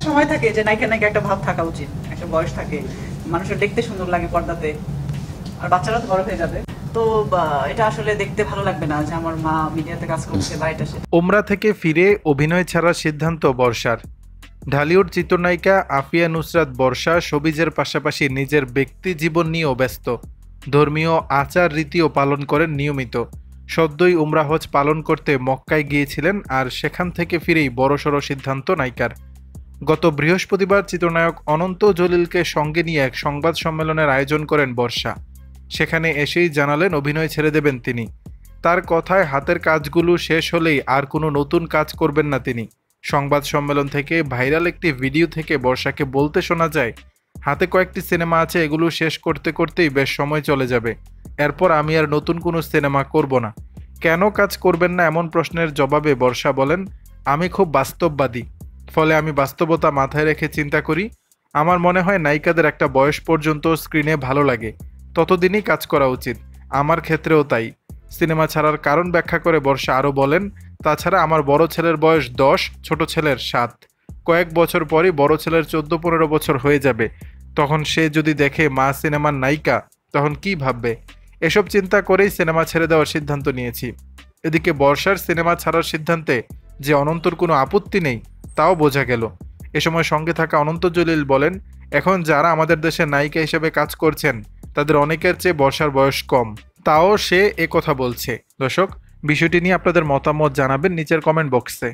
সময় থাকে যে নায়িকা নায়িকা একটা ভাব থাকা উচিত, একটা বয়স থাকে, মানুষের দেখতে সুন্দর লাগে পর্দাতে, আর বাচ্চারা তো বড় হয়ে যাবে। তো এটা আসলে দেখতে ভালো লাগবে না যে আমার মা মিডিয়াতে কাজ করছে বা এটা উমরা থেকে ফিরে অভিনয় ছাড়ার সিদ্ধান্ত বর্ষার। ঢালিউড চিত্রনায়িকা আফিয়া নুসরাত বর্ষা শোবিজের পাশাপাশি নিজের ব্যক্তি জীবন নিয়েও ব্যস্ত। ধর্মীয় আচার রীতিও পালন করেন নিয়মিত। সদ্যই উমরা হজ পালন করতে মক্কায় গিয়েছিলেন, আর সেখান থেকে ফিরেই বড়সড় সিদ্ধান্ত নায়িকার। গত বৃহস্পতিবার চিত্রনায়ক অনন্ত জলিলকে সঙ্গে নিয়ে এক সংবাদ সম্মেলনের আয়োজন করেন বর্ষা। সেখানে এসেই জানালেন অভিনয় ছেড়ে দেবেন তিনি। তার কথায় হাতের কাজগুলো শেষ হলেই আর কোনো নতুন কাজ করবেন না তিনি। সংবাদ সম্মেলন থেকে ভাইরাল একটি ভিডিও থেকে বর্ষাকে বলতে শোনা যায়, হাতে কয়েকটি সিনেমা আছে, এগুলো শেষ করতে করতেই বেশ সময় চলে যাবে, এরপর আমি আর নতুন কোনো সিনেমা করব না। কেন কাজ করবেন না এমন প্রশ্নের জবাবে বর্ষা বলেন, আমি খুব বাস্তববাদী, ফলে আমি বাস্তবতা মাথায় রেখে চিন্তা করি। আমার মনে হয় নায়িকাদের একটা বয়স পর্যন্ত স্ক্রিনে ভালো লাগে, ততদিনই কাজ করা উচিত। আমার ক্ষেত্রেও তাই। সিনেমা ছাড়ার কারণ ব্যাখ্যা করে বর্ষা আরও বলেন, তাছাড়া আমার বড় ছেলের বয়স 10, ছোট ছেলের 7। কয়েক বছর পরই বড় ছেলের 14-15 বছর হয়ে যাবে। তখন সে যদি দেখে মা সিনেমার নায়িকা, তখন কি ভাববে? এসব চিন্তা করেই সিনেমা ছেড়ে দেওয়ার সিদ্ধান্ত নিয়েছি। এদিকে বর্ষার সিনেমা ছাড়ার সিদ্ধান্তে যে অনন্তর কোনো আপত্তি নেই, তাও বোঝা গেল। এ সময় সঙ্গে থাকা অনন্ত জলিল বলেন, এখন যারা আমাদের দেশে নায়িকা হিসেবে কাজ করছেন তাদের অনেকের চেয়ে বর্ষার বয়স কম, তাও সে কথা বলছে। দর্শক, বিষয়টি নিয়ে আপনাদের মতামত জানাবেন নিচের কমেন্ট বক্সে।